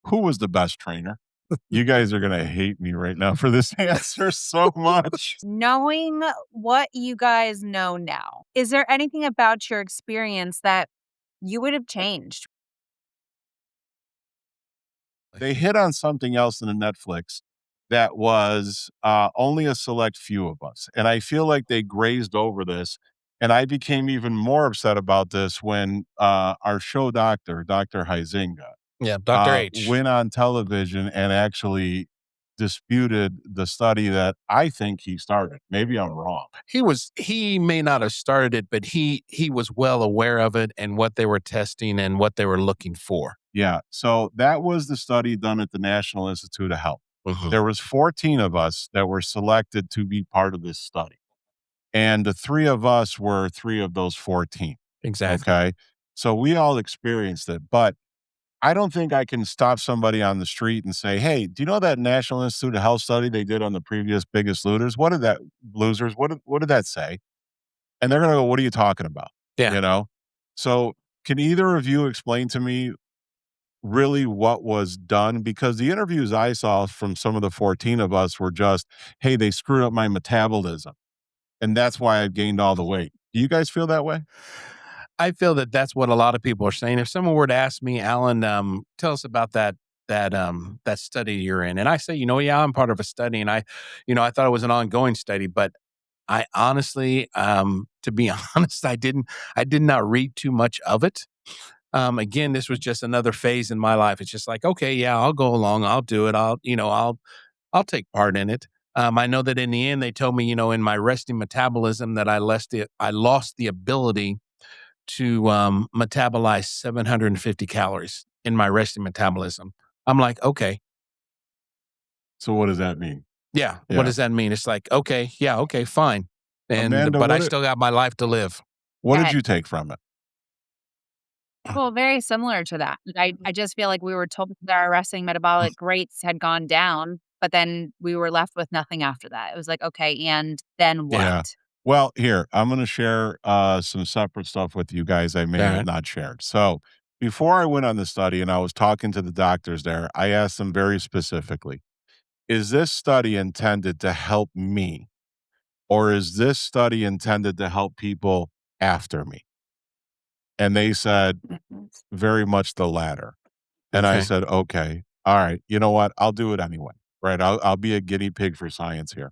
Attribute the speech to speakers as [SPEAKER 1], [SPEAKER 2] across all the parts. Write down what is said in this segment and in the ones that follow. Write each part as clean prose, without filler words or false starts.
[SPEAKER 1] Who was the best trainer? You guys are gonna hate me right now for this answer so much.
[SPEAKER 2] Knowing what you guys know now, is there anything about your experience that you would have changed?
[SPEAKER 1] They hit on something else in the Netflix that was, only a select few of us, and I feel like they grazed over this, and I became even more upset about this when, our show doctor, Dr. Huizinga,
[SPEAKER 3] Yeah, Dr. H.
[SPEAKER 1] went on television and actually disputed the study that I think he started. Maybe I'm wrong.
[SPEAKER 3] He may not have started it, but he was well aware of it and what they were testing and what they were looking for.
[SPEAKER 1] Yeah, so that was the study done at the National Institute of Health.
[SPEAKER 3] Mhm.
[SPEAKER 1] There was 14 of us that were selected to be part of this study, and the 3 of us were 3 of those 14,
[SPEAKER 3] Exactly.
[SPEAKER 1] okay? So we all experienced it, but I don't think I can stop somebody on the street and say, "Hey, do you know that National Institute of Health study they did on the previous Biggest Looters? What did that say?" And they're gonna go, "What are you talking about?"
[SPEAKER 3] Yeah.
[SPEAKER 1] You know? So, can either of you explain to me really what was done? Because the interviews I saw from some of the 14 of us were just, "Hey, they screwed up my metabolism, and that's why I've gained all the weight." Do you guys feel that way?
[SPEAKER 3] I feel that that's what a lot of people are saying. If someone were to ask me, Alan, tell us about that study you're in, and I say, yeah, I'm part of a study, and I thought it was an ongoing study, but I honestly, to be honest, I did not read too much of it. Again, this was just another phase in my life. It's just like, okay, yeah, I'll go along, I'll do it, I'll take part in it. I know that in the end, they told me, in my resting metabolism, that I lost the ability to metabolize 750 calories in my resting metabolism. I'm like, okay,
[SPEAKER 1] So what does that mean?
[SPEAKER 3] yeah, what
[SPEAKER 1] Yeah.
[SPEAKER 3] does that mean? It's like, okay, yeah, okay, fine.
[SPEAKER 1] Amanda,
[SPEAKER 3] But I still got my life to live.
[SPEAKER 1] what did
[SPEAKER 2] Yeah,
[SPEAKER 1] you take from it?
[SPEAKER 2] well, very similar to that. I just feel like we were told that our resting metabolic rates had gone down, but then we were left with nothing after that. It was like, okay, and then what?
[SPEAKER 1] Yeah. Well, here, I'm gonna share, some separate stuff with you guys I may
[SPEAKER 3] All
[SPEAKER 1] have
[SPEAKER 3] right.
[SPEAKER 1] not shared. So, before I went on the study and I was talking to the doctors there, I asked them very specifically, "Is this study intended to help me, or is this study intended to help people after me?" And they said, "Very much the latter." And I
[SPEAKER 3] Okay.
[SPEAKER 1] said, "Okay, alright, you know what? I'll do it anyway, right? I'll be a guinea pig for science here."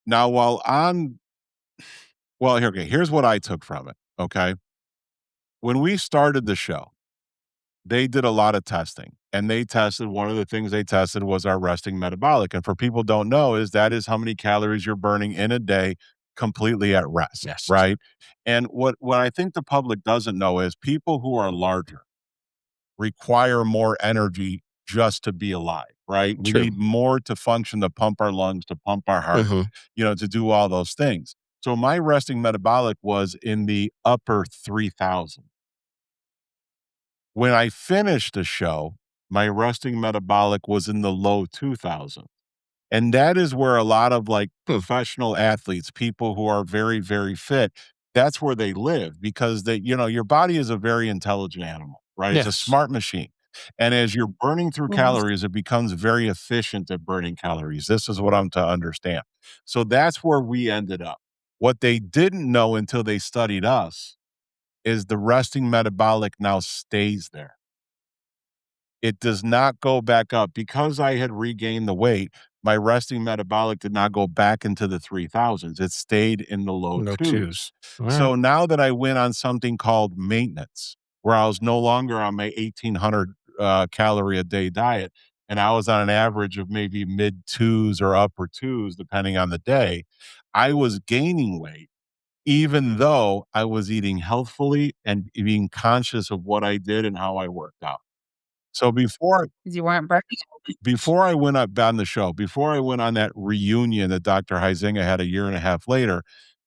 [SPEAKER 1] Now, here, okay, here's what I took from it, okay? When we started the show, they did a lot of testing, and they tested one of the things they tested was our resting metabolic, and for people don't know is that is how many calories you're burning in a day completely at rest,
[SPEAKER 3] Yes.
[SPEAKER 1] right? And what I think the public doesn't know is people who are larger require more energy just to be alive, right? We
[SPEAKER 3] True.
[SPEAKER 1] need more to function, to pump our lungs, to pump our heart,
[SPEAKER 3] Mhm.
[SPEAKER 1] to do all those things. So my resting metabolic was in the upper 3000. When I finished the show, my resting metabolic was in the low 2000. And that is where a lot of like
[SPEAKER 3] Hmm.
[SPEAKER 1] professional athletes, people who are very, very fit, that's where they live because your body is a very intelligent animal, right? It's a
[SPEAKER 3] Yes.
[SPEAKER 1] smart machine. And as you're burning through
[SPEAKER 2] Mhm.
[SPEAKER 1] calories, it becomes very efficient at burning calories. This is what I'm to understand. So that's where we ended up. What they didn't know until they studied us is the resting metabolic now stays there. It does not go back up because I had regained the weight. My resting metabolic did not go back into the 3000s. It stayed in the low
[SPEAKER 3] No
[SPEAKER 1] twos.
[SPEAKER 3] twos. All right.
[SPEAKER 1] So now that I went on something called maintenance, where I was no longer on my 1800 calorie a day diet, and I was on an average of maybe mid twos or upper twos, depending on the day, I was gaining weight, even though I was eating healthfully and being conscious of what I did and how I worked out. So
[SPEAKER 2] 'Cause you weren't burning.
[SPEAKER 1] before I went up on the show, before I went on that reunion that Dr. Huizinga had a year and a half later,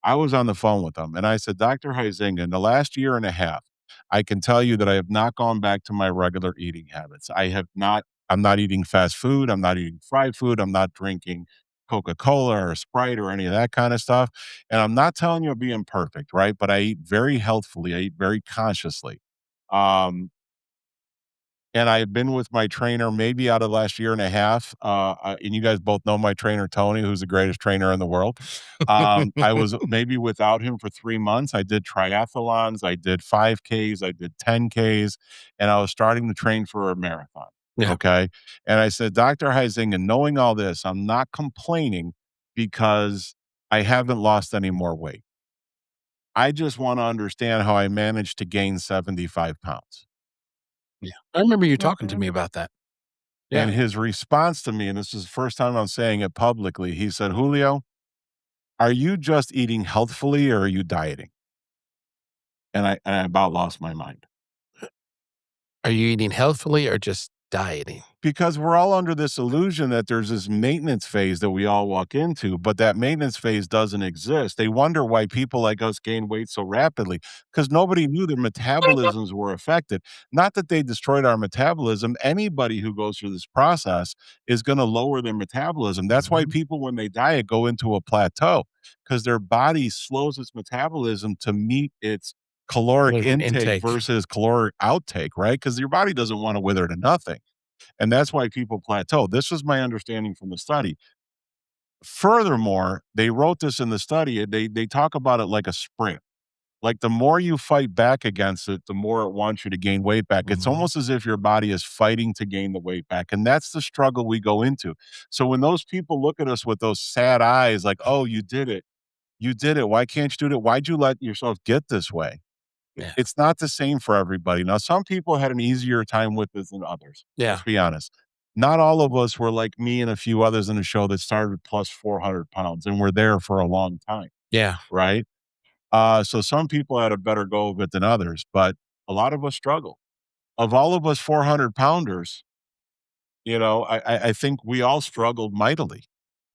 [SPEAKER 1] I was on the phone with him and I said, "Dr. Huizinga, in the last year and a half, I can tell you that I have not gone back to my regular eating habits. I'm not eating fast food. I'm not eating fried food. I'm not drinking Coca-Cola or Sprite or any of that kind of stuff. And I'm not telling you I'm being perfect, right? But I eat very healthfully. I eat very consciously. Um, and I've been with my trainer maybe out of the last year and a half. And you guys both know my trainer, Tony, who's the greatest trainer in the world. I was maybe without him for 3 months. I did triathlons, I did 5Ks, I did 10Ks, and I was starting to train for a marathon.
[SPEAKER 3] Yeah.
[SPEAKER 1] Okay. And I said, Dr. Huizinga, knowing all this, I'm not complaining because I haven't lost any more weight. I just want to understand how I managed to gain 75 pounds.
[SPEAKER 3] Yeah. I remember you talking to
[SPEAKER 2] Mhm.
[SPEAKER 3] me about that.
[SPEAKER 1] And
[SPEAKER 3] Yeah.
[SPEAKER 1] his response to me, and this is the first time I'm saying it publicly, he said, Julio, are you just eating healthfully or are you dieting? And I about lost my mind.
[SPEAKER 3] Are you eating healthfully or just dieting?
[SPEAKER 1] Because we're all under this illusion that there's this maintenance phase that we all walk into, but that maintenance phase doesn't exist. They wonder why people like us gain weight so rapidly because nobody knew their metabolisms were affected. Not that they destroyed our metabolism. Anybody who goes through this process is going to lower their metabolism. That's why
[SPEAKER 3] Mhm.
[SPEAKER 1] people, when they diet, go into a plateau because their body slows its metabolism to meet its caloric
[SPEAKER 3] Caloric
[SPEAKER 1] intake
[SPEAKER 3] intake.
[SPEAKER 1] versus caloric outtake, right? Because your body doesn't want to wither to nothing. And that's why people plateau. This was my understanding from the study. Furthermore, they wrote this in the study. They talk about it like a sprint. Like the more you fight back against it, the more it wants you to gain weight back. It's
[SPEAKER 3] Mhm.
[SPEAKER 1] almost as if your body is fighting to gain the weight back. And that's the struggle we go into. So when those people look at us with those sad eyes, like, oh, you did it. You did it. Why can't you do it? Why'd you let yourself get this way?
[SPEAKER 3] Yeah.
[SPEAKER 1] It's not the same for everybody. Now, some people had an easier time with it than others.
[SPEAKER 3] Yeah.
[SPEAKER 1] Let's be honest. Not all of us were like me and a few others in the show that started plus 400 pounds and were there for a long time,
[SPEAKER 3] Yeah.
[SPEAKER 1] right? So some people had a better go of it than others, but a lot of us struggle. Of all of us 400 pounders, I think we all struggled mightily,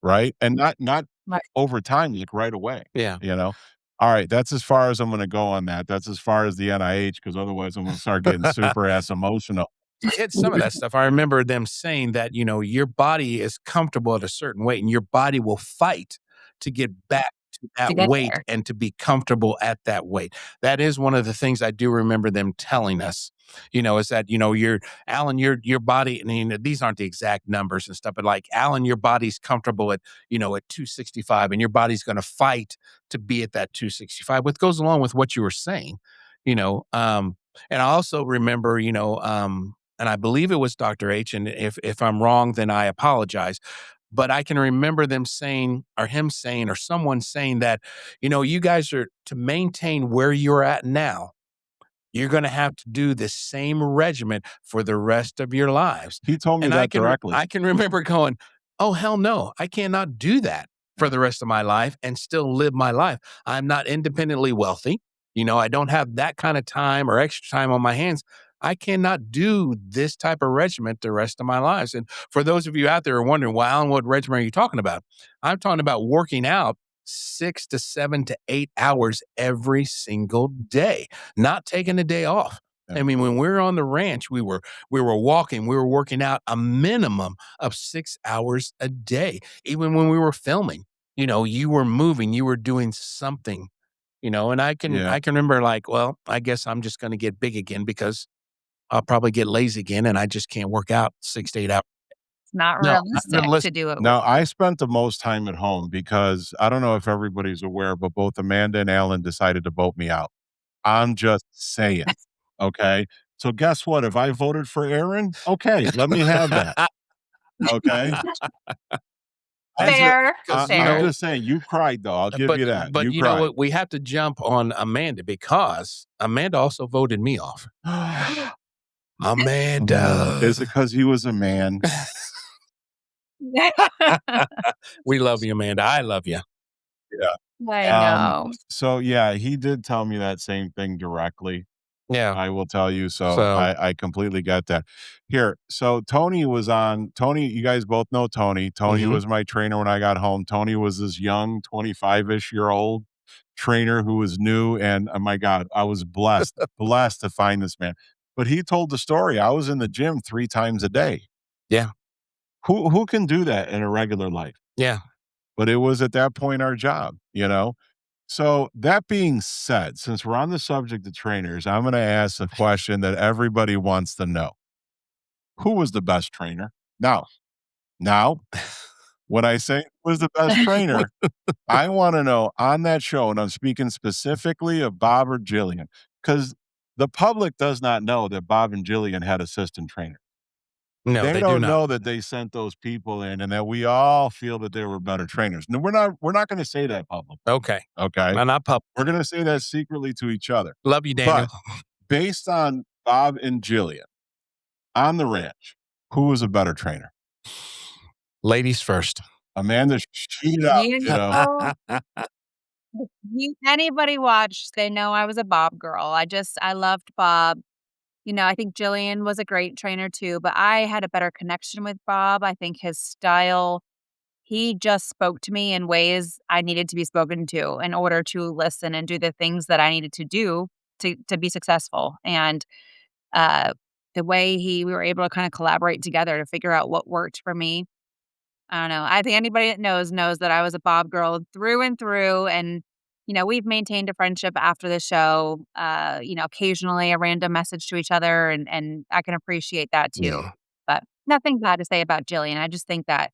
[SPEAKER 1] right? And not
[SPEAKER 2] Right.
[SPEAKER 1] over time, like right away,
[SPEAKER 3] Yeah.
[SPEAKER 1] you know? All right, that's as far as I'm gonna go on that. That's as far as the NIH, because otherwise I'm gonna start getting super ass emotional.
[SPEAKER 3] You hit some of that stuff. I remember them saying that, your body is comfortable at a certain weight and your body will fight to get back to
[SPEAKER 2] To
[SPEAKER 3] that
[SPEAKER 2] get
[SPEAKER 3] weight
[SPEAKER 2] there.
[SPEAKER 3] and to be comfortable at that weight. That is one of the things I do remember them telling us, is that, Alan, your body, and these aren't the exact numbers and stuff, but like Alan, your body's comfortable at 265 and your body's going to fight to be at that 265, which goes along with what you were saying, you know, um, and I also remember, and I believe it was Dr. H. And if I'm wrong, then I apologize. But I can remember them saying, or him saying, or someone saying that, you guys are to maintain where you're at now. You're going to have to do the same regimen for the rest of your lives.
[SPEAKER 1] He told me
[SPEAKER 3] And
[SPEAKER 1] that directly.
[SPEAKER 3] I can remember going, oh hell no, I cannot do that for the rest of my life and still live my life. I'm not independently wealthy. I don't have that kind of time or extra time on my hands. I cannot do this type of regimen the rest of my lives. And for those of you out there who are wondering, well, Alan, what regimen are you talking about? I'm talking about working out 6 to 7 to 8 hours every single day, not taking a day off.
[SPEAKER 1] Yeah.
[SPEAKER 3] I mean, when we were on the ranch, we were walking, we were working out a minimum of 6 hours a day. Even when we were filming, you were moving, you were doing something, and
[SPEAKER 1] Yeah.
[SPEAKER 3] I can remember like, well, I guess I'm just going to get big again because I'll probably get lazy again and I just can't work out 6 to 8 hours.
[SPEAKER 2] It's not
[SPEAKER 3] No, not
[SPEAKER 2] realistic to
[SPEAKER 3] realistic.
[SPEAKER 2] do it.
[SPEAKER 1] Now, I spent the most time at home because I don't know if everybody's aware, but both Amanda and Alan decided to vote me out. I'm just saying, okay? So guess what? If I voted for Aaron, okay, let me have that, okay? I'm ju
[SPEAKER 2] Fair,
[SPEAKER 3] Because
[SPEAKER 1] I'm
[SPEAKER 2] fair.
[SPEAKER 1] just saying, you cried, though, I'll give
[SPEAKER 3] but
[SPEAKER 1] you that.
[SPEAKER 3] but
[SPEAKER 1] You
[SPEAKER 3] you know
[SPEAKER 1] cried.
[SPEAKER 3] what? We have to jump on Amanda because Amanda also voted me off. Amanda.
[SPEAKER 1] Is it because he was a man?
[SPEAKER 3] We love you, Amanda. I love you.
[SPEAKER 2] I
[SPEAKER 1] Um,
[SPEAKER 2] know.
[SPEAKER 1] so, yeah, he did tell me that same thing directly.
[SPEAKER 3] Yeah.
[SPEAKER 1] I will tell you. So
[SPEAKER 3] So
[SPEAKER 1] I completely get that. Here, so Tony, you guys both know Tony. Tony
[SPEAKER 3] Mhm.
[SPEAKER 1] was my trainer when I got home. Tony was this young 25-ish year old trainer who was new. And oh my God, I was blessed to find this man. But he told the story. I was in the gym 3 times a day.
[SPEAKER 3] Yeah.
[SPEAKER 1] Who can do that in a regular life?
[SPEAKER 3] Yeah.
[SPEAKER 1] But it was at that point our job. So that being said, since we're on the subject of trainers, I'm going to ask a question that everybody wants to know. who was the best trainer? Now, when I say who was the best trainer, I want to know on that show, and I'm speaking specifically of Bob or Jillian, because the public does not know that Bob and Jillian had assistant trainers.
[SPEAKER 3] No,
[SPEAKER 1] They
[SPEAKER 3] they do
[SPEAKER 1] don't
[SPEAKER 3] not.
[SPEAKER 1] know that they sent those people in and that we all feel that they were better trainers. No, we're not gonna say that publicly,
[SPEAKER 3] Okay.
[SPEAKER 1] okay?
[SPEAKER 3] Not public.
[SPEAKER 1] We're gonna say that secretly to each other.
[SPEAKER 3] Love you, Daniel.
[SPEAKER 1] But based on Bob and Jillian on the ranch, who was a better trainer?
[SPEAKER 3] Ladies first.
[SPEAKER 1] Amanda, sheet up,
[SPEAKER 2] You
[SPEAKER 1] kiddo.
[SPEAKER 2] know, anybody watched, they know I was a Bob girl. I loved Bob. I think Jillian was a great trainer too, but I had a better connection with Bob. I think his style, he just spoke to me in ways I needed to be spoken to in order to listen and do the things that I needed to do to be successful. And uh, the way we were able to kind of collaborate together to figure out what worked for me. I don't know. I think anybody that knows that I was a Bob girl through and through. And, we've maintained a friendship after the show. Occasionally a random message to each other, and I can appreciate that too.
[SPEAKER 3] Yeah.
[SPEAKER 2] But nothing bad to say about Jillian. I just think that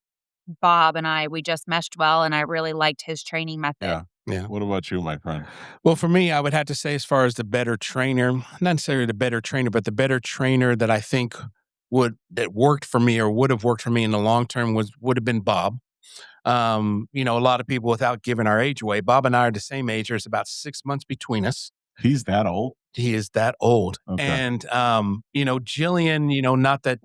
[SPEAKER 2] Bob and we just meshed well, and I really liked his training method.
[SPEAKER 1] Yeah.
[SPEAKER 3] Yeah.
[SPEAKER 1] What about you, my friend?
[SPEAKER 3] Well, for me, I would have to say, as far as the better trainer, not necessarily the better trainer, but the better trainer that I think that worked for me or would have worked for me in the long term would have been Bob. A lot of people, without giving our age away, Bob and I are the same age. There's about 6 months between us.
[SPEAKER 1] He's that old?
[SPEAKER 3] He is that old.
[SPEAKER 1] Okay.
[SPEAKER 3] And Jillian,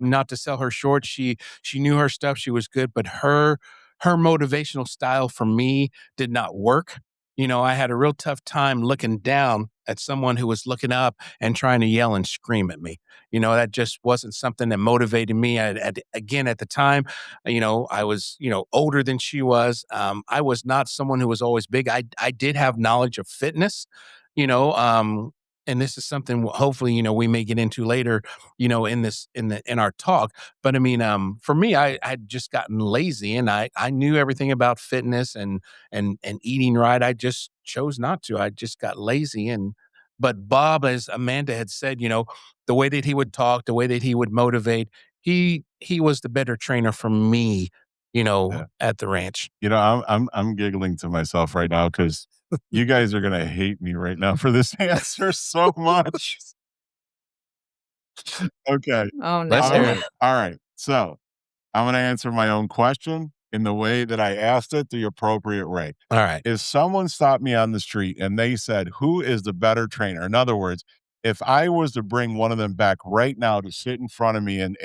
[SPEAKER 3] not to sell her short, she knew her stuff, she was good, but her motivational style for me did not work. I had a real tough time looking down at someone who was looking up and trying to yell and scream at me. That just wasn't something that motivated me. Again, at the time, I was, older than she was. I was not someone who was always big. I did have knowledge of fitness, you know, um, and this is something hopefully, we may get into later, in our talk. But I mean, for me, I had just gotten lazy, and I knew everything about fitness and eating right. I just chose not to. I just got lazy. But Bob, as Amanda had said, the way that he would talk, the way that he would motivate, he was the better trainer for me,
[SPEAKER 1] Yeah.
[SPEAKER 3] at the ranch.
[SPEAKER 1] I'm giggling to myself right now because you guys are gonna hate me right now for this answer so much. Okay.
[SPEAKER 2] Oh,
[SPEAKER 3] Let's
[SPEAKER 1] All
[SPEAKER 3] hear
[SPEAKER 2] no.
[SPEAKER 3] it.
[SPEAKER 1] right. All right. So I'm gonna answer my own question in the way that I asked it, the appropriate way.
[SPEAKER 3] All right.
[SPEAKER 1] If someone stopped me on the street and they said, "Who is the better trainer?" In other words, if I was to bring one of them back right now to sit in front of me and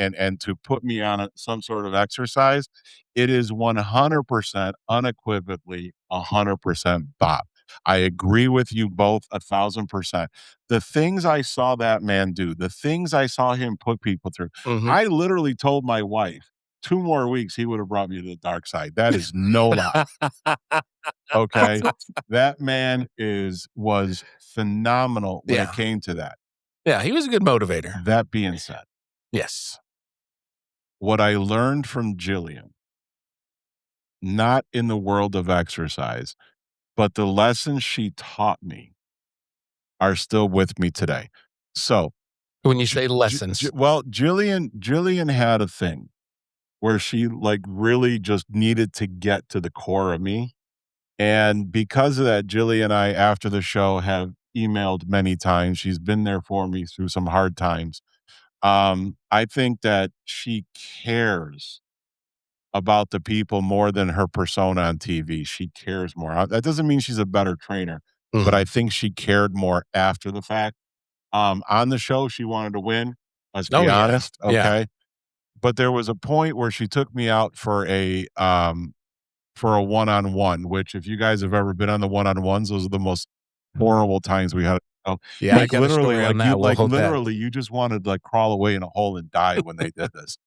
[SPEAKER 1] to put me on some sort of exercise, it is 100% unequivocally 100% Bob. I agree with you both 1,000%. The things I saw that man do, the things I saw him put people through,
[SPEAKER 3] Mhm.
[SPEAKER 1] I literally told my wife 2 more weeks, he would have brought me to the dark side. That is no lie. Okay. That man was phenomenal when
[SPEAKER 3] Yeah.
[SPEAKER 1] it came to that.
[SPEAKER 3] Yeah, he was a good motivator.
[SPEAKER 1] That being said,
[SPEAKER 3] Yes.
[SPEAKER 1] what I learned from Jillian, not in the world of exercise, but the lessons she taught me are still with me today. So,
[SPEAKER 3] When you
[SPEAKER 1] J-
[SPEAKER 3] say
[SPEAKER 1] J-
[SPEAKER 3] lessons.
[SPEAKER 1] J- well, Jillian had a thing where she like really just needed to get to the core of me. And because of that, Jillian and I, after the show, have emailed many times. She's been there for me through some hard times. I think that she cares about the people more than her persona on TV. She cares more. That doesn't mean she's a better trainer, but
[SPEAKER 3] Mhm.
[SPEAKER 1] I think she cared more after the fact. On the show, she wanted to win. Let's
[SPEAKER 3] Oh,
[SPEAKER 1] be
[SPEAKER 3] yeah.
[SPEAKER 1] honest,
[SPEAKER 3] Yeah.
[SPEAKER 1] okay? But there was a point where she took me out for a one-on-one, which if you guys have ever been on the one-on-ones, those are the most horrible times we had.
[SPEAKER 3] Yeah, I
[SPEAKER 1] Like,
[SPEAKER 3] got a
[SPEAKER 1] literally,
[SPEAKER 3] story on
[SPEAKER 1] like,
[SPEAKER 3] that. We'll hold that.
[SPEAKER 1] literally, you just wanted to, like, crawl away in a hole and die when they did this.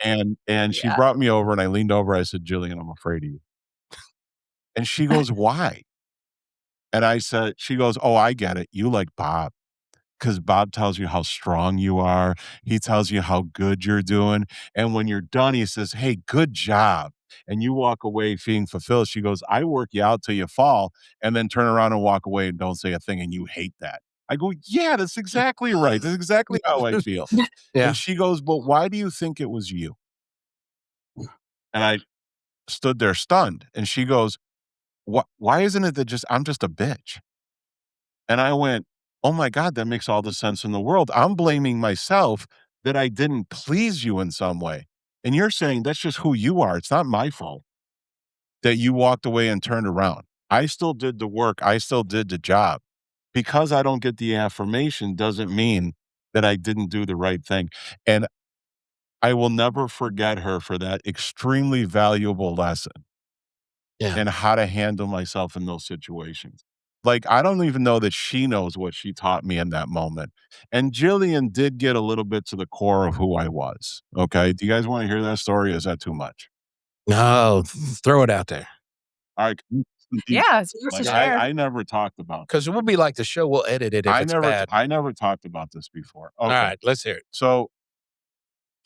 [SPEAKER 1] And she
[SPEAKER 2] Yeah.
[SPEAKER 1] brought me over, and I leaned over, I said, "Jillian, I'm afraid of you." And she goes, "Why?" And she goes, "Oh, I get it. You like Bob, because Bob tells you how strong you are. He tells you how good you're doing, and when you're done, he says, 'Hey, good job.' And you walk away feeling fulfilled." She goes, "I work you out till you fall and then turn around and walk away and don't say a thing, and you hate that." I go, yeah, that's exactly right. That's exactly how I feel.
[SPEAKER 3] Yeah.
[SPEAKER 1] And she goes, but why do you think it was you? And I stood there stunned. And she goes, why isn't it that I'm just a bitch? And I went, oh my God, that makes all the sense in the world. I'm blaming myself that I didn't please you in some way. And you're saying that's just who you are. It's not my fault that you walked away and turned around. I still did the work. I still did the job. Because I don't get the affirmation doesn't mean that I didn't do the right thing. And I will never forget her for that extremely valuable lesson
[SPEAKER 3] Yeah.
[SPEAKER 1] and how to handle myself in those situations. Like, I don't even know that she knows what she taught me in that moment. And Jillian did get a little bit to the core of who I was. Okay. Do you guys want to hear that story? Or is that too much?
[SPEAKER 3] No, throw it out there.
[SPEAKER 1] All right.
[SPEAKER 2] Yeah, it's yours to
[SPEAKER 1] Like,
[SPEAKER 2] share.
[SPEAKER 1] I never talked about
[SPEAKER 3] Because it will be like the show. We'll edit it if it's bad.
[SPEAKER 1] I never talked about this before. Okay.
[SPEAKER 3] All right, let's hear it.
[SPEAKER 1] So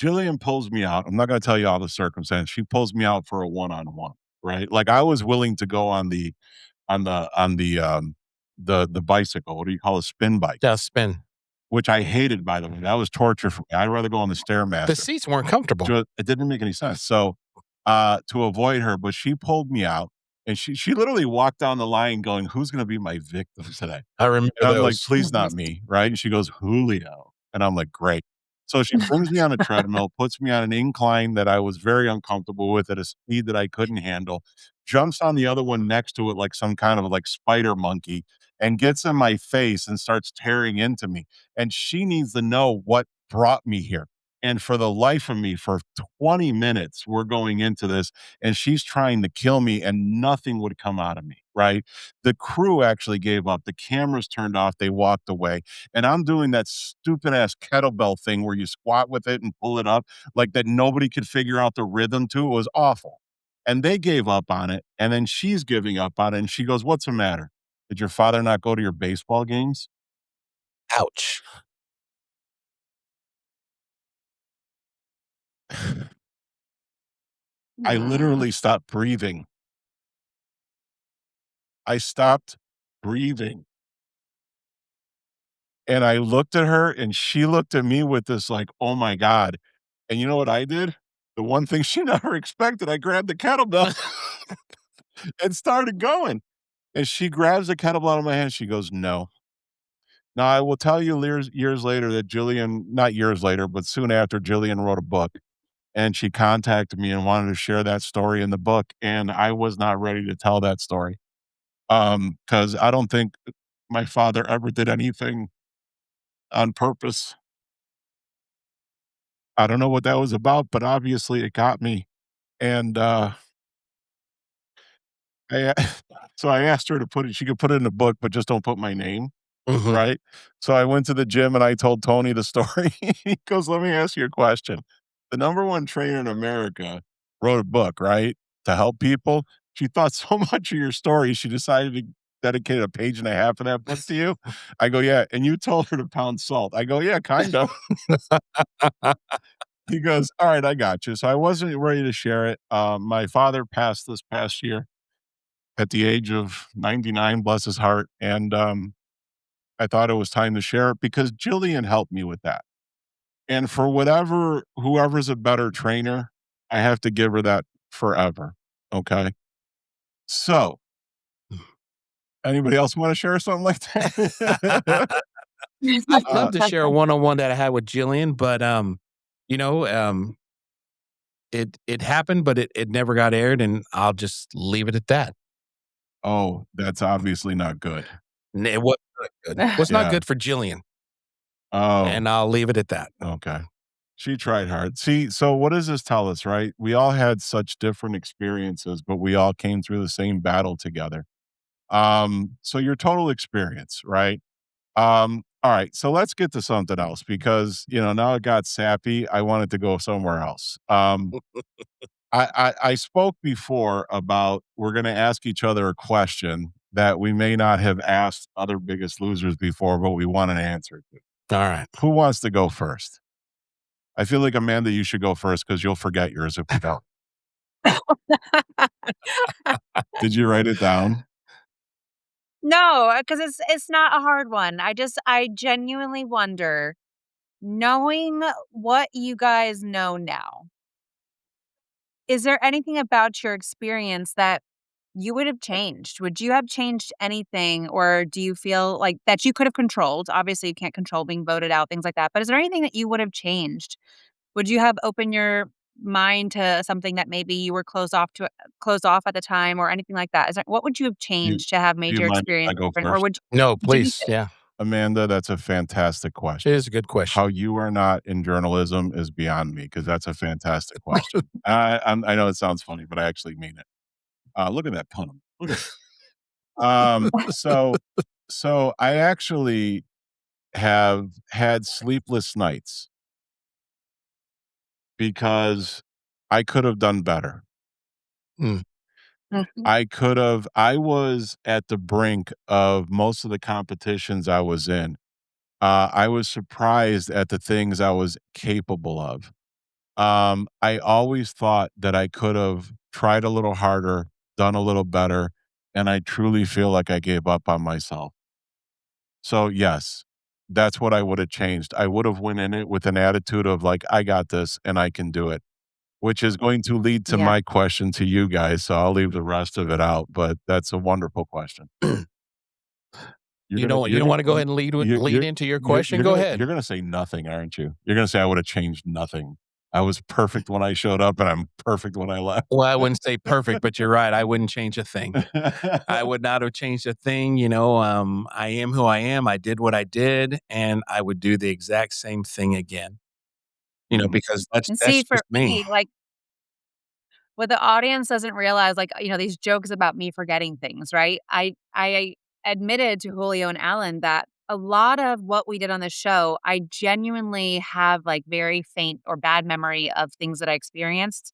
[SPEAKER 1] Jillian pulls me out. I'm not going to tell you all the circumstance. She pulls me out for a one-on-one, right? Like I was willing to go on the bicycle. What do you call a spin bike?
[SPEAKER 3] Yeah, spin.
[SPEAKER 1] Which I hated, by the way. That was torture for me. I'd rather go on the Stairmaster.
[SPEAKER 3] The seats weren't comfortable.
[SPEAKER 1] It didn't make any sense. So to avoid her, but she pulled me out and she literally walked down the line going, who's going to be my victim today?
[SPEAKER 3] I remember
[SPEAKER 1] And I'm
[SPEAKER 3] those.
[SPEAKER 1] like, please not me, right? And she goes, Julio. And I'm like, great. So she brings me on a treadmill, puts me on an incline that I was very uncomfortable with at a speed that I couldn't handle, jumps on the other one next to it like some kind of like spider monkey and gets in my face and starts tearing into me. And she needs to know what brought me here. And for the life of me, for 20 minutes, we're going into this, and she's trying to kill me, and nothing would come out of me, right? The crew actually gave up. The cameras turned off. They walked away. And I'm doing that stupid ass kettlebell thing where you squat with it and pull it up like that nobody could figure out the rhythm to. It was awful. And they gave up on it. And then she's giving up on it. And she goes, what's the matter? Did your father not go to your baseball games?
[SPEAKER 3] Ouch.
[SPEAKER 1] I literally stopped breathing. I stopped breathing. And I looked at her and she looked at me with this like, "Oh my god." And you know what I did? The one thing she never expected, I grabbed the kettlebell and started going. And she grabs the kettlebell out of my hand. She goes, "No." Now I will tell you years later that Jillian, not years later, but soon after, Jillian wrote a book and she contacted me and wanted to share that story in the book. And I was not ready to tell that story. Because I don't think my father ever did anything on purpose. I don't know what that was about, but obviously it got me. And I so I asked her to put it she could put it in the book, but just don't put my name,
[SPEAKER 3] Mhm.
[SPEAKER 1] right? So I went to the gym and I told Tony the story. He goes, "Let me ask you a question. The number one trainer in America wrote a book, right, to help people. She thought so much of your story, she decided to dedicate a page and a half of that book to you?" I go, "Yeah, and you told her to pound salt." I go, "Yeah, kind of." He goes, "All right, I got you." So I wasn't ready to share it. My father passed this past year at the age of 99, bless his heart. And I thought it was time to share it because Jillian helped me with that. And for whoever's a better trainer, I have to give her that forever. Okay. So, anybody else want to share something like that?
[SPEAKER 3] I'd
[SPEAKER 1] Uh,
[SPEAKER 3] love to share a one-on-one that I had with Jillian, but you know, it happened, but it never got aired, and I'll just leave it at that.
[SPEAKER 1] oh, that's obviously not good.
[SPEAKER 3] It was not good. It was not
[SPEAKER 1] Yeah.
[SPEAKER 3] good for Jillian,
[SPEAKER 1] Oh,
[SPEAKER 3] and I'll leave it at that.
[SPEAKER 1] okay. She tried hard. See, so what does this tell us, right? We all had such different experiences, but we all came through the same battle together. So your total experience, right? All right, so let's get to something else because now it got sappy. I wanted to go somewhere else. I spoke before about we're going to ask each other a question that we may not have asked other Biggest Losers before, but we want an answer to.
[SPEAKER 3] All right.
[SPEAKER 1] Who wants to go first? I feel like Amanda, you should go first because you'll forget yours if we don't. Did you write it down?
[SPEAKER 2] No, because it's not a hard one. I genuinely wonder, knowing what you guys know now, is there anything about your experience that you would have changed? Would you have changed anything, or do you feel like that you could have controlled? Obviously, you can't control being voted out, things like that. But is there anything that you would have changed? Would you have opened your mind to something that maybe you were closed off at the time, or anything like that? Is there, what would you have
[SPEAKER 1] You
[SPEAKER 2] changed to have
[SPEAKER 1] do
[SPEAKER 2] made
[SPEAKER 1] you
[SPEAKER 2] your
[SPEAKER 1] mind if I
[SPEAKER 2] experience
[SPEAKER 1] go
[SPEAKER 2] different, or
[SPEAKER 1] first?
[SPEAKER 3] No,
[SPEAKER 2] would you be
[SPEAKER 3] please. Yeah.
[SPEAKER 1] Amanda, that's a fantastic
[SPEAKER 3] It
[SPEAKER 1] question.
[SPEAKER 3] is a good question.
[SPEAKER 1] How you are not in journalism is beyond me because that's a fantastic question. I know it sounds funny, but I actually mean it. Look at that pun. Look at so I actually have had sleepless nights because I could have done better.
[SPEAKER 3] Mm.
[SPEAKER 2] Mhm.
[SPEAKER 1] I was at the brink of most of the competitions I was in. I was surprised at the things I was capable of. I always thought that I could have tried a little harder, done a little better, and I truly feel like I gave up on myself. So yes, that's what I would have changed. I would have went in it with an attitude of like, I got this and I can do it, which is going to lead to
[SPEAKER 2] Yeah.
[SPEAKER 1] my question to you guys. So I'll leave the rest of it out, but that's a wonderful question.
[SPEAKER 3] You don't want to go ahead and lead into your question? Go ahead.
[SPEAKER 1] You're gonna say nothing, aren't you? You're gonna say I would have changed nothing. I was perfect when I showed up and I'm perfect when I left.
[SPEAKER 3] Well, I wouldn't say perfect, but you're right. I wouldn't change a thing. I would not have changed a thing. I am who I am. I did what I did, and I would do the exact same thing again.
[SPEAKER 1] Mhm.
[SPEAKER 3] Because that's
[SPEAKER 2] And
[SPEAKER 3] that's
[SPEAKER 2] see, for
[SPEAKER 3] just me.
[SPEAKER 2] me, like, what the audience doesn't realize, like, these jokes about me forgetting things, right? I admitted to Julio and Alan that a lot of what we did on the show, I genuinely have, like, very faint or bad memory of things that I experienced.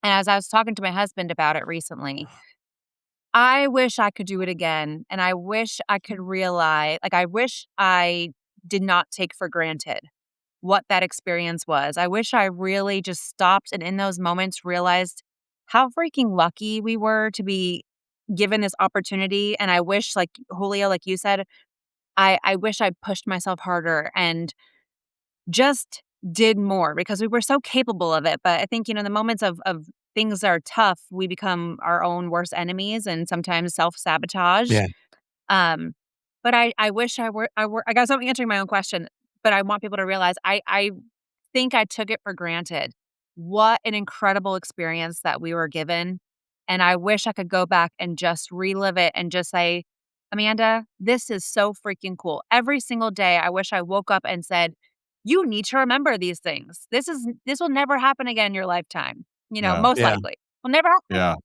[SPEAKER 2] And as I was talking to my husband about it recently, I wish I could do it again, and I wish I could realize, like, I wish I did not take for granted what that experience was. I wish I really just stopped and in those moments realized how freaking lucky we were to be given this opportunity. And I wish, like Julio, like you said, I wish I pushed myself harder and just did more because we were so capable of it. But I think, the moments of things that are tough, we become our own worst enemies and sometimes self-sabotage.
[SPEAKER 3] Yeah.
[SPEAKER 2] Um, but I wish I guess I'm answering my own question, but I want people to realize I think I took it for granted. What an incredible experience that we were given, and I wish I could go back and just relive it and just say, "Amanda, this is so freaking cool." Every single day, I wish I woke up and said, "You need to remember these things. This will never happen again in your lifetime."
[SPEAKER 1] Yeah.
[SPEAKER 2] Most
[SPEAKER 3] Yeah.
[SPEAKER 2] likely. Will never happen
[SPEAKER 1] Yeah.
[SPEAKER 2] again.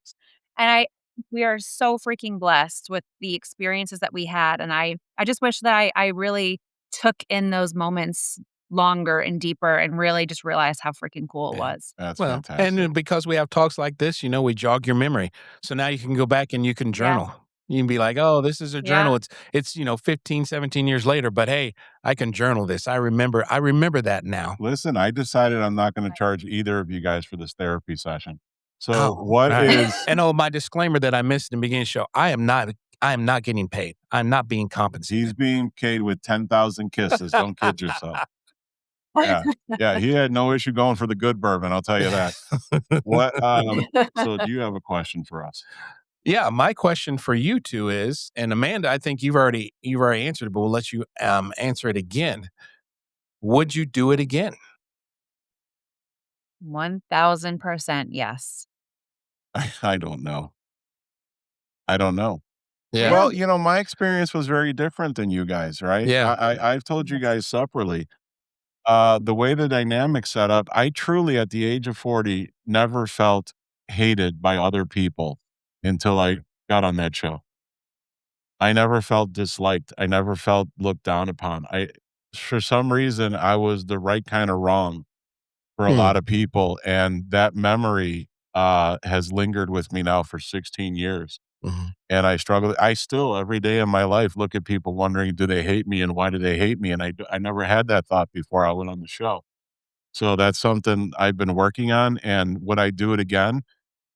[SPEAKER 2] And we are so freaking blessed with the experiences that we had, and I just wish that I really took in those moments longer and deeper and really just realized how freaking cool it
[SPEAKER 3] Yeah.
[SPEAKER 2] was.
[SPEAKER 1] That's
[SPEAKER 3] Well, and
[SPEAKER 1] fantastic.
[SPEAKER 3] then because we have talks like this, we jog your memory. So now you can go back and you can
[SPEAKER 2] Yeah.
[SPEAKER 3] journal. You can be like, "Oh, this is a
[SPEAKER 2] Yeah.
[SPEAKER 3] journal. It's 15, 17 years later, but hey, I can journal this. I remember that now."
[SPEAKER 1] Listen, I decided I'm not gonna charge either of you guys for this therapy session. So
[SPEAKER 3] Oh,
[SPEAKER 1] what
[SPEAKER 3] alright.
[SPEAKER 1] is
[SPEAKER 3] And, my disclaimer that I missed in the beginning of the show, I am not getting paid. I'm not being compensated.
[SPEAKER 1] he's being paid with 10,000 kisses, don't kid yourself. Yeah. Yeah, he had no issue going for the good bourbon, I'll tell you that. What, so do you have a question for us?
[SPEAKER 3] Yeah, my question for you 2 is, and Amanda, I think you've already answered it, but we'll let you, answer it again. Would you do it again?
[SPEAKER 2] 1000% yes.
[SPEAKER 1] I don't know. I don't know.
[SPEAKER 3] Yeah.
[SPEAKER 2] Yeah.
[SPEAKER 1] Well, my experience was very different than you guys, right?
[SPEAKER 3] Yeah.
[SPEAKER 1] I've told you
[SPEAKER 2] Yes.
[SPEAKER 1] guys separately, the way the dynamic's set up, I truly, at the age of 40, never felt hated by other people until I got on that show. I never felt disliked. I never felt looked down upon. For some reason, I was the right kind of wrong for a
[SPEAKER 3] Hmm.
[SPEAKER 1] lot of people, and that memory, has lingered with me now for 16 years,
[SPEAKER 3] Mhm.
[SPEAKER 1] and I still, every day in my life, look at people wondering, "Do they hate me, and why do they hate me?" And I never had that thought before I went on the show. So that's something I've been working on, and would I do it again?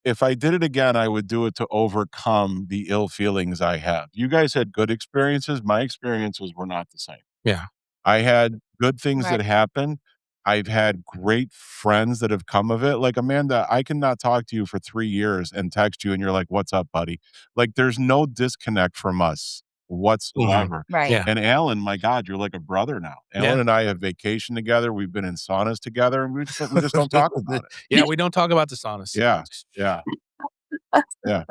[SPEAKER 1] if I did it again, I would do it to overcome the ill feelings I have. You guys had good experiences. My experiences were not the same.
[SPEAKER 3] Yeah.
[SPEAKER 1] I had good things
[SPEAKER 2] Right.
[SPEAKER 1] that happened. I've had great friends that have come of it. Like, Amanda, I cannot talk to you for 3 years and text you and you're like, "What's up, buddy?" Like, there's no disconnect from us
[SPEAKER 3] Mhm.
[SPEAKER 1] whatsoever.
[SPEAKER 2] Right.
[SPEAKER 3] Yeah.
[SPEAKER 1] And Alan, my god, you're like a brother now.
[SPEAKER 3] Yeah.
[SPEAKER 1] Alan and I have vacation together, we've been in saunas together, and we just don't talk about it.
[SPEAKER 3] Yeah, we don't talk about the saunas.
[SPEAKER 1] Yeah, yeah, yeah.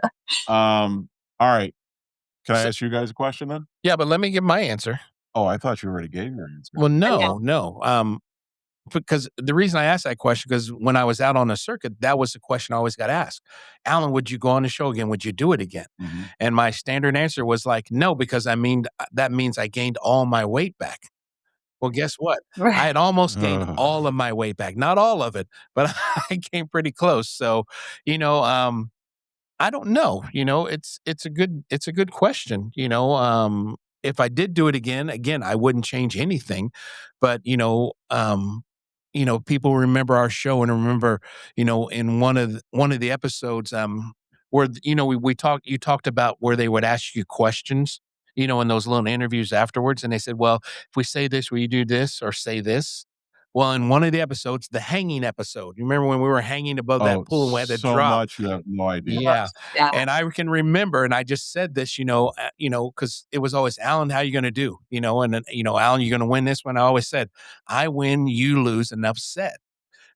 [SPEAKER 1] All right. Can I
[SPEAKER 3] So
[SPEAKER 1] ask you guys a question then?
[SPEAKER 3] yeah, but let me give my answer.
[SPEAKER 1] Oh, I thought you already gave your answer.
[SPEAKER 3] Well,
[SPEAKER 2] Yeah.
[SPEAKER 3] no. Because the reason I asked that question, because when I was out on the circuit, that was the question I always got asked. Alan, would you go on the show again? Would you do it again?
[SPEAKER 1] Mhm.
[SPEAKER 3] And my standard answer was like, no, because that means I gained all my weight back. Well, guess what? I
[SPEAKER 2] Right.
[SPEAKER 3] had almost gained
[SPEAKER 1] Ugh.
[SPEAKER 3] all of my weight back. Not all of it, but I came pretty close. So, you know, I don't know. It's a good question. If I did do it again, I wouldn't change anything. But people remember our show and remember, in one of the episodes, where we talked. You talked about where they would ask you questions, in those little interviews afterwards, and they said, "Well, if we say this, will you do this or say this?" Well, in one of the episodes, the hanging episode, you remember when we were hanging above that
[SPEAKER 1] Oh,
[SPEAKER 3] pool and we had to
[SPEAKER 1] so
[SPEAKER 3] drop?
[SPEAKER 1] much you have no idea.
[SPEAKER 3] Yeah.
[SPEAKER 2] Yeah.
[SPEAKER 3] And I can remember, and I just said this, because it was always, Alan, how you going to do? And then, Alan, you're going to win this one. I always said, I win, you lose, enough said.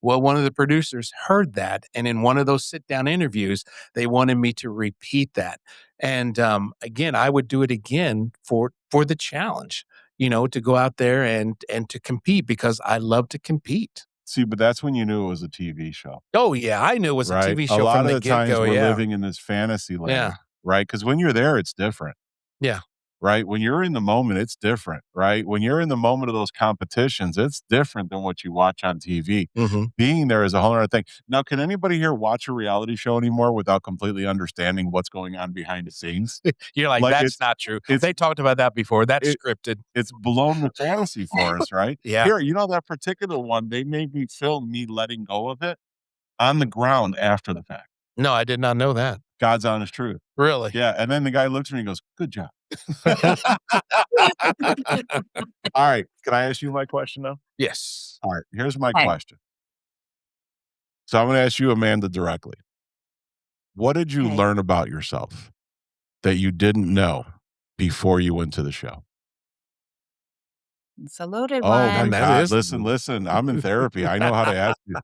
[SPEAKER 3] Well, one of the producers heard that. And in one of those sit down interviews, they wanted me to repeat that. And again, I would do it again for the challenge, to go out there and to compete because I love to compete.
[SPEAKER 1] See, but that's when you knew it was a TV show,
[SPEAKER 3] Oh, yeah. I knew it was a
[SPEAKER 1] right?
[SPEAKER 3] TV
[SPEAKER 1] A
[SPEAKER 3] show
[SPEAKER 1] lot
[SPEAKER 3] from
[SPEAKER 1] of
[SPEAKER 3] the
[SPEAKER 1] the
[SPEAKER 3] get
[SPEAKER 1] times
[SPEAKER 3] go.
[SPEAKER 1] we're
[SPEAKER 3] Yeah.
[SPEAKER 1] living in this fantasy land,
[SPEAKER 3] Yeah.
[SPEAKER 1] right? Because when you're there, it's different.
[SPEAKER 3] Yeah.
[SPEAKER 1] Right? When you're in the moment, it's different, right? When you're in the moment of those competitions, it's different than what you watch on TV.
[SPEAKER 3] Hmm.
[SPEAKER 1] Being there is a whole other thing. Now, can anybody here watch a reality show anymore without completely understanding what's going on behind the scenes?
[SPEAKER 3] You're like,
[SPEAKER 1] Like
[SPEAKER 3] "That's not true."
[SPEAKER 1] it's
[SPEAKER 3] They talked about that before. That's
[SPEAKER 1] it
[SPEAKER 3] scripted.
[SPEAKER 1] it's blown the fantasy for us, right?
[SPEAKER 3] Yeah.
[SPEAKER 1] Here, that particular one, they made me film me letting go of it on the ground after the fact.
[SPEAKER 3] No, I did not know that.
[SPEAKER 1] God's honest truth.
[SPEAKER 3] Really?
[SPEAKER 1] Yeah, and then the guy looks at me and goes, "Good job." All right, can I ask you my question now?
[SPEAKER 3] Yes.
[SPEAKER 1] All right, here's my
[SPEAKER 2] Okay.
[SPEAKER 1] question. So I'm gonna ask you, Amanda, directly. What did you
[SPEAKER 2] Okay.
[SPEAKER 1] learn about yourself that you didn't know before you went to the show?
[SPEAKER 2] It's a loaded
[SPEAKER 1] Oh my
[SPEAKER 3] Man,
[SPEAKER 2] one.
[SPEAKER 3] that
[SPEAKER 1] god,
[SPEAKER 3] is
[SPEAKER 1] listen, I'm in therapy. I know how to ask you.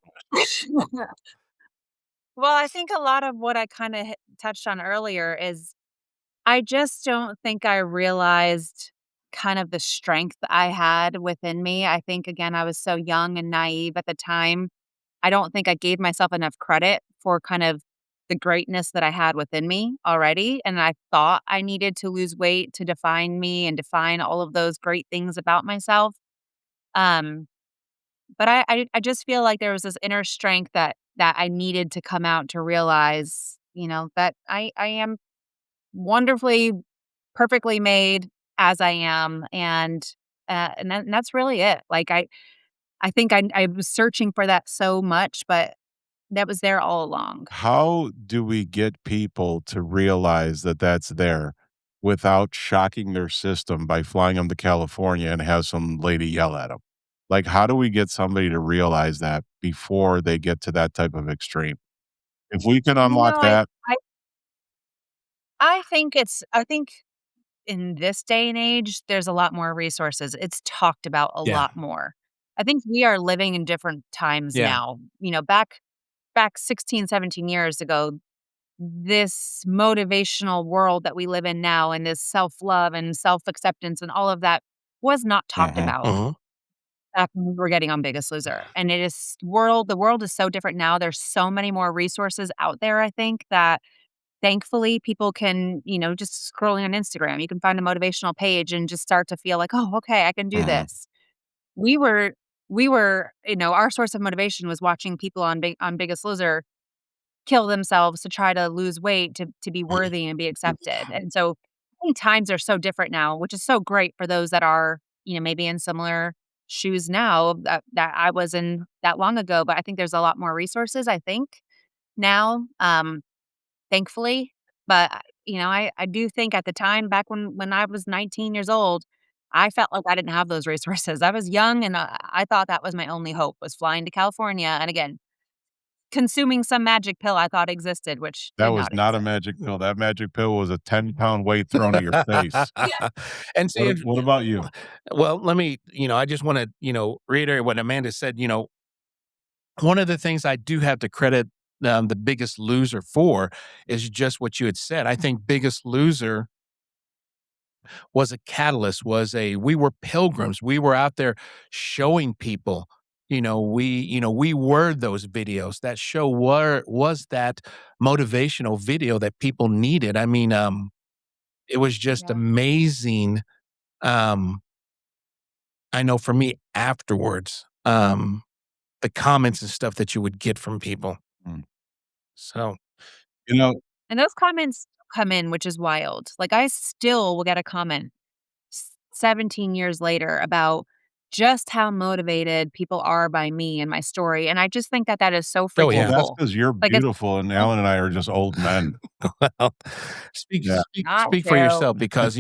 [SPEAKER 2] Well, I think a lot of what I kind of touched on earlier is I just don't think I realized kind of the strength I had within me. I think, again, I was so young and naive at the time. I don't think I gave myself enough credit for kind of the greatness that I had within me already. And I thought I needed to lose weight to define me and define all of those great things about myself. Um, but I just feel like there was this inner strength that I needed to come out to realize, that I am wonderfully, perfectly made as I am, and that's really it. Like, I think I was searching for that so much, but that was there all along.
[SPEAKER 1] How do we get people to realize that that's there without shocking their system by flying them to California and have some lady yell at them? Like, how do we get somebody to realize that before they get to that type of extreme? If we can
[SPEAKER 2] You
[SPEAKER 1] unlock
[SPEAKER 2] know, I
[SPEAKER 1] that.
[SPEAKER 2] I I think in this day and age, there's a lot more resources. It's talked about a
[SPEAKER 3] Yeah.
[SPEAKER 2] lot more. I think we are living in different times
[SPEAKER 3] Yeah.
[SPEAKER 2] now. Back 16, 17 years ago, this motivational world that we live in now and this self-love and self-acceptance and all of that was not talked
[SPEAKER 1] Mhm.
[SPEAKER 2] about
[SPEAKER 3] Mhm.
[SPEAKER 2] back when we were getting on Biggest Loser. And the world is so different now. There's so many more resources out there, I think, that thankfully people can, just scrolling on Instagram, you can find a motivational page and just start to feel like, "Oh, okay, I can do
[SPEAKER 1] Mhm.
[SPEAKER 2] this." We were our source of motivation was watching people on Biggest Loser kill themselves to try to lose weight to be worthy and be accepted. And so I think times are so different now, which is so great for those that are, maybe in similar shoes now that I was in that long ago. But I think there's a lot more resources, I think. now, thankfully. But I do think at the time back when I was 19 years old, I felt like I didn't have those resources. I was young and I thought that was my only hope was flying to California and again, consuming some magic pill I thought existed, which
[SPEAKER 1] That
[SPEAKER 2] did
[SPEAKER 1] was
[SPEAKER 2] not
[SPEAKER 1] not a
[SPEAKER 2] exist.
[SPEAKER 1] magic pill. That magic pill was a 10-pound weight thrown at your face.
[SPEAKER 3] And see,
[SPEAKER 1] What about you?
[SPEAKER 3] well, let me, I just want to, reiterate what Amanda said. One of the things I do have to credit the Biggest Loser for is just what you had said. I think Biggest Loser was a catalyst, we were pilgrims. We were out there showing people, we were those videos. That show was that motivational video that people needed. I mean, it was just
[SPEAKER 2] Yeah.
[SPEAKER 3] amazing. Um, I know for me afterwards, the comments and stuff that you would get from people.
[SPEAKER 1] Mm.
[SPEAKER 3] So,
[SPEAKER 1] You know,
[SPEAKER 2] And those comments come in, which is wild. Like I still will get a comment 17 years later about just how motivated people are by me and my story. And I just think that that is so
[SPEAKER 3] oh
[SPEAKER 1] well,
[SPEAKER 2] freaking
[SPEAKER 3] yeah.
[SPEAKER 1] that's
[SPEAKER 2] cool.
[SPEAKER 1] because you're
[SPEAKER 2] Like it's
[SPEAKER 1] beautiful and Alan and I are just old men.
[SPEAKER 3] Well, speak
[SPEAKER 1] Yeah.
[SPEAKER 3] speak
[SPEAKER 2] not
[SPEAKER 3] speak for
[SPEAKER 2] true.
[SPEAKER 3] yourself because,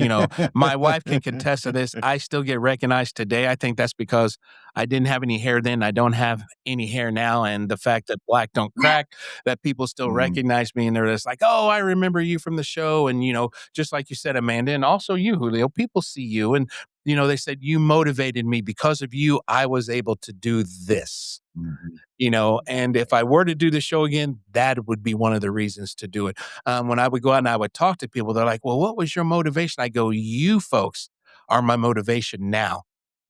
[SPEAKER 3] my wife can contest to this. I still get recognized today. I think that's because I didn't have any hair then. I don't have any hair now. And the fact that black don't crack, that people still
[SPEAKER 1] Mm.
[SPEAKER 3] recognize me and they're just like, oh, I remember you from the show. And, just like you said, Amanda, and also you, Julio, people see you. And, they said, you motivated me. Because of you, I was able to do this.
[SPEAKER 1] Mhm.
[SPEAKER 3] And if I were to do the show again, that would be one of the reasons to do it. When I would go out and I would talk to people, they're like, well, what was your motivation? I go, you folks are my motivation now.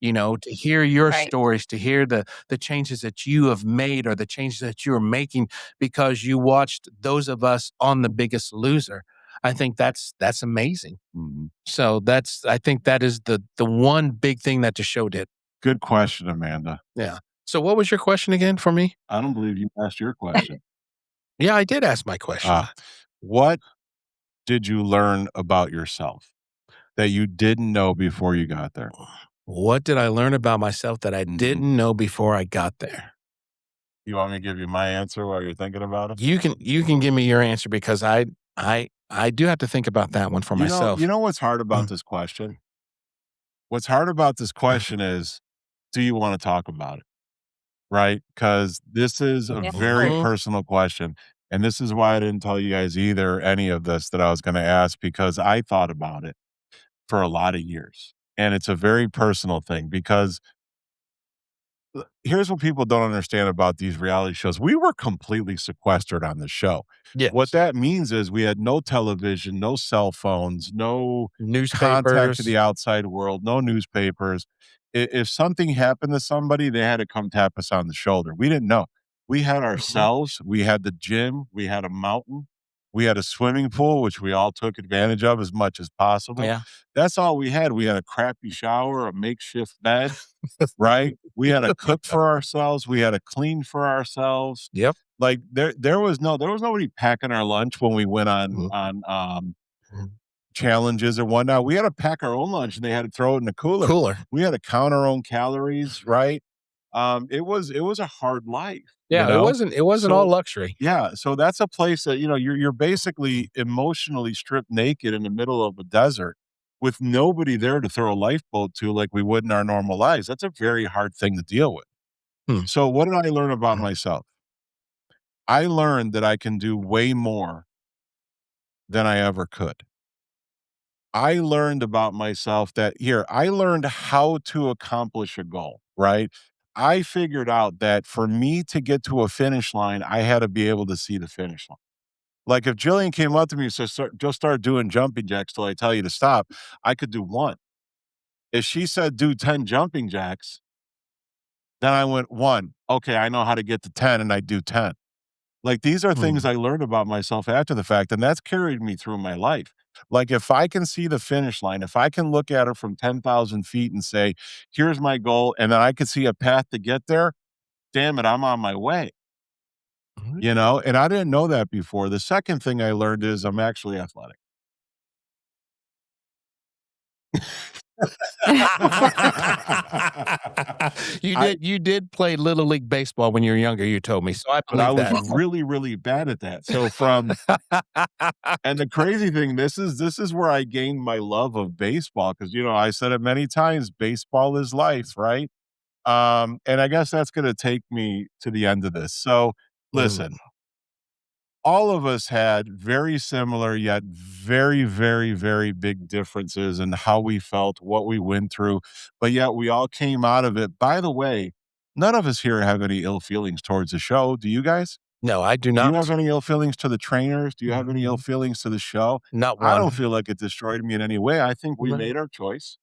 [SPEAKER 3] To hear your
[SPEAKER 2] Right.
[SPEAKER 3] stories, to hear the changes that you have made or the changes that you are making because you watched those of us on The Biggest Loser. I think that's amazing.
[SPEAKER 1] Mhm.
[SPEAKER 3] So I think that is the one big thing that the show did.
[SPEAKER 1] Good question, Amanda.
[SPEAKER 3] Yeah. So what was your question again for me?
[SPEAKER 1] I don't believe you asked your question.
[SPEAKER 3] Yeah, I did ask my question.
[SPEAKER 1] What did you learn about yourself that you didn't know before you got there?
[SPEAKER 3] What did I learn about myself that I
[SPEAKER 1] Mhm.
[SPEAKER 3] didn't know before I got there?
[SPEAKER 1] You want me to give you my answer while you're thinking about it?
[SPEAKER 3] You can give me your answer because I do have to think about that one for myself.
[SPEAKER 1] You know what's hard about
[SPEAKER 3] Mm.
[SPEAKER 1] this question? What's hard about this question is, do you wanna talk about it? Right? Because this is a
[SPEAKER 2] Yeah.
[SPEAKER 1] very
[SPEAKER 3] Mhm.
[SPEAKER 1] personal question, and this is why I didn't tell you guys either any of this that I was gonna ask because I thought about it for a lot of years, and it's a very personal thing because here's what people don't understand about these reality shows. We were completely sequestered on the show. What
[SPEAKER 3] Yes.
[SPEAKER 1] that means is we had no television, no cell phones, no contact to
[SPEAKER 3] Newspapers.
[SPEAKER 1] the outside world, no newspapers. If something happened to somebody, they had to come tap us on the shoulder. We didn't know. We had
[SPEAKER 3] Mhm.
[SPEAKER 1] ourselves, we had the gym, we had a mountain, we had a swimming pool, which we all took advantage of as much as possible.
[SPEAKER 3] Yeah.
[SPEAKER 1] That's all we had. We had a crappy shower, a makeshift bed, right? We had to cook for ourselves, we had to clean for ourselves.
[SPEAKER 3] Yep.
[SPEAKER 1] Like, there was nobody packing our lunch when we went
[SPEAKER 3] Mhm.
[SPEAKER 1] on
[SPEAKER 3] Mhm.
[SPEAKER 1] challenges or whatnot. We had to pack our own lunch, and they had to throw it in the cooler.
[SPEAKER 3] Cooler.
[SPEAKER 1] We had to count our own calories, right? It was a hard life, you
[SPEAKER 3] Yeah, it
[SPEAKER 1] know?
[SPEAKER 3] wasn't all
[SPEAKER 1] So
[SPEAKER 3] luxury.
[SPEAKER 1] yeah, so that's a place that, you're basically emotionally stripped naked in the middle of a desert with nobody there to throw a lifeboat to like we would in our normal lives. That's a very hard thing to deal with.
[SPEAKER 3] Hmm.
[SPEAKER 1] So what did I learn about
[SPEAKER 3] Mhm.
[SPEAKER 1] myself? I learned that I can do way more than I ever could. I learned about myself that here, I learned how to accomplish a goal, right? I figured out that for me to get to a finish line, I had to be able to see the finish line. Like if Jillian came up to me and said, just start doing jumping jacks till I tell you to stop, I could do one. If she said do 10 jumping jacks, then I went one. Okay, I know how to get to 10 and I do 10. Like, these are things
[SPEAKER 3] Mm.
[SPEAKER 1] I learned about myself after the fact, and that's carried me through my life. Like, if I can see the finish line, if I can look at it from 10,000 feet and say, here's my goal, and then I can see a path to get there, damn it, I'm on my way,
[SPEAKER 3] Mhm.
[SPEAKER 1] And I didn't know that before. The second thing I learned is I'm actually athletic.
[SPEAKER 3] You did play Little League baseball when you were younger, you told me, so I
[SPEAKER 1] But I
[SPEAKER 3] believe
[SPEAKER 1] was
[SPEAKER 3] that.
[SPEAKER 1] really, really bad at that. So and the crazy thing, this is where I gained my love of baseball because I said it many times, baseball is life, right? And I guess that's gonna take me to the end of this. So
[SPEAKER 3] Mm,
[SPEAKER 1] listen, all of us had very similar yet very, very, very big differences in how we felt, what we went through, but yet we all came out of it. By the way, none of us here have any ill feelings towards the show. Do you guys?
[SPEAKER 3] no, I do
[SPEAKER 1] Do you
[SPEAKER 3] not.
[SPEAKER 1] have any ill feelings to the trainers? Do you have any ill feelings to the show?
[SPEAKER 3] Not
[SPEAKER 1] I don't
[SPEAKER 3] one.
[SPEAKER 1] feel like it destroyed me in any way. I think we
[SPEAKER 3] No.
[SPEAKER 1] made our choice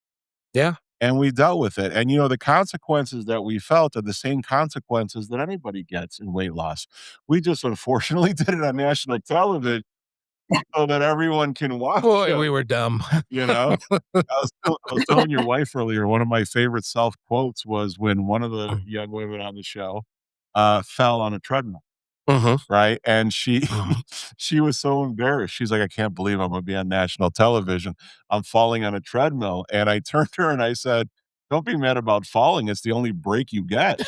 [SPEAKER 3] Yeah.
[SPEAKER 1] and we dealt with it. And the consequences that we felt are the same consequences that anybody gets in weight loss. We just unfortunately did it on national television so that everyone can watch
[SPEAKER 3] Boy, we
[SPEAKER 1] it,
[SPEAKER 3] were dumb.
[SPEAKER 1] you know? I was telling your wife earlier, one of my favorite self quotes was when one of the young women on the show fell on a treadmill.
[SPEAKER 3] Mhm.
[SPEAKER 1] Right? And she
[SPEAKER 3] Mhm.
[SPEAKER 1] she was so embarrassed. She's like, "I can't believe I'm gonna be on national television. I'm falling on a treadmill." And I turned to her and I said, "Don't be mad about falling. It's the only break you get."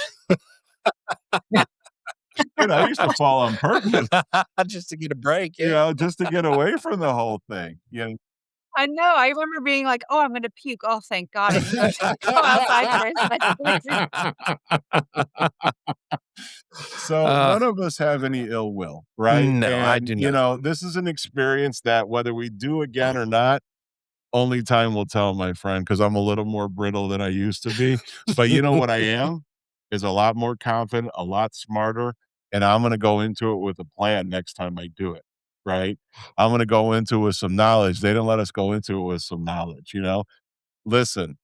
[SPEAKER 1] I used to fall on purpose,
[SPEAKER 3] Just to get a break, yeah.
[SPEAKER 1] just to get away from the whole thing.
[SPEAKER 2] I know, I remember being like, "Oh, I'm gonna puke. Oh, thank God I didn't go go outside for a second."
[SPEAKER 1] So
[SPEAKER 3] Uh,
[SPEAKER 1] none of us have any ill will, right?
[SPEAKER 3] no, I
[SPEAKER 1] And
[SPEAKER 3] do not.
[SPEAKER 1] this is an experience that whether we do again or not, only time will tell, my friend, because I'm a little more brittle than I used to be. But you know what I am? Is a lot more confident, a lot smarter, and I'm gonna go into it with a plan next time I do it, right? I'm gonna go into it with some knowledge. They didn't let us go into it with some knowledge. Listen,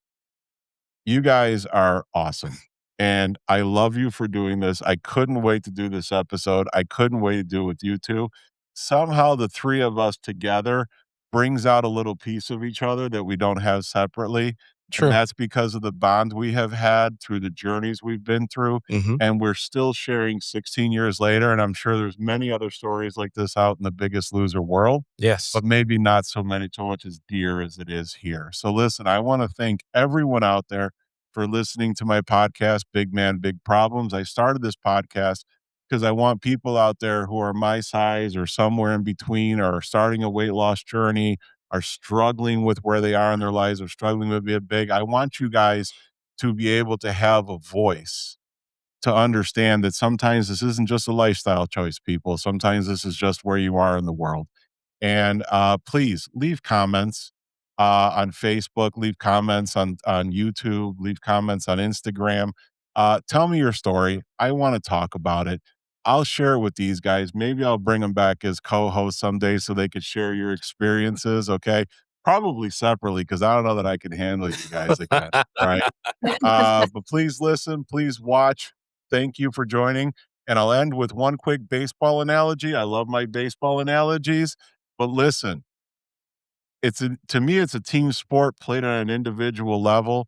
[SPEAKER 1] you guys are awesome. And I love you for doing this. I couldn't wait to do this episode. I couldn't wait to do it with you two. Somehow the three of us together brings out a little piece of each other that we don't have separately. And
[SPEAKER 3] True.
[SPEAKER 1] that's because of the bond we have had through the journeys we've been through.
[SPEAKER 3] Mhm.
[SPEAKER 1] And we're still sharing 16 years later. And I'm sure there's many other stories like this out in the Biggest Loser world,
[SPEAKER 3] Yes.
[SPEAKER 1] but maybe not so much as dear as it is here. So listen, I want to thank everyone out there for listening to my podcast, Big Man, Big Problems. I started this podcast because I want people out there who are my size or somewhere in between, or starting a weight loss journey, are struggling with where they are in their lives, or struggling with being big. I want you guys to be able to have a voice to understand that sometimes this isn't just a lifestyle choice, people. Sometimes this is just where you are in the world. And please leave comments on Facebook, leave comments on YouTube, leave comments on Instagram. Tell me your story. I want to talk about it. I'll share it with these guys. Maybe I'll bring them back as co-hosts someday so they could share your experiences. Okay, probably separately because I don't know that I can handle you guys again. Right? But please listen, please watch. Thank you for joining. And I'll end with one quick baseball analogy. I love my baseball analogies, but listen, to me, it's a team sport played on an individual level.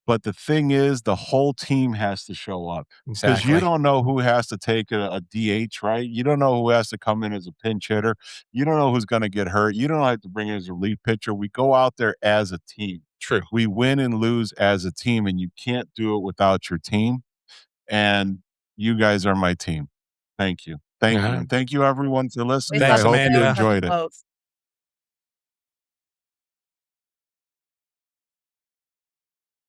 [SPEAKER 1] But the thing is, the whole team has to show up because you
[SPEAKER 3] Exactly.
[SPEAKER 1] don't know who has to take a DH, right? You don't know who has to come in as a pinch hitter. You don't know who's going to get hurt. You don't have to bring in as a relief pitcher. We go out there as a team.
[SPEAKER 3] True.
[SPEAKER 1] We win and lose as a team, and you can't do it without your team. And you guys are my team. Thank you. Thank you.
[SPEAKER 3] Uh-huh.
[SPEAKER 1] And thank you, everyone, for
[SPEAKER 2] We
[SPEAKER 1] listening. I
[SPEAKER 3] Thanks,
[SPEAKER 2] love
[SPEAKER 1] hope you
[SPEAKER 3] Amanda.
[SPEAKER 2] stealing those
[SPEAKER 1] enjoyed it.
[SPEAKER 2] quotes.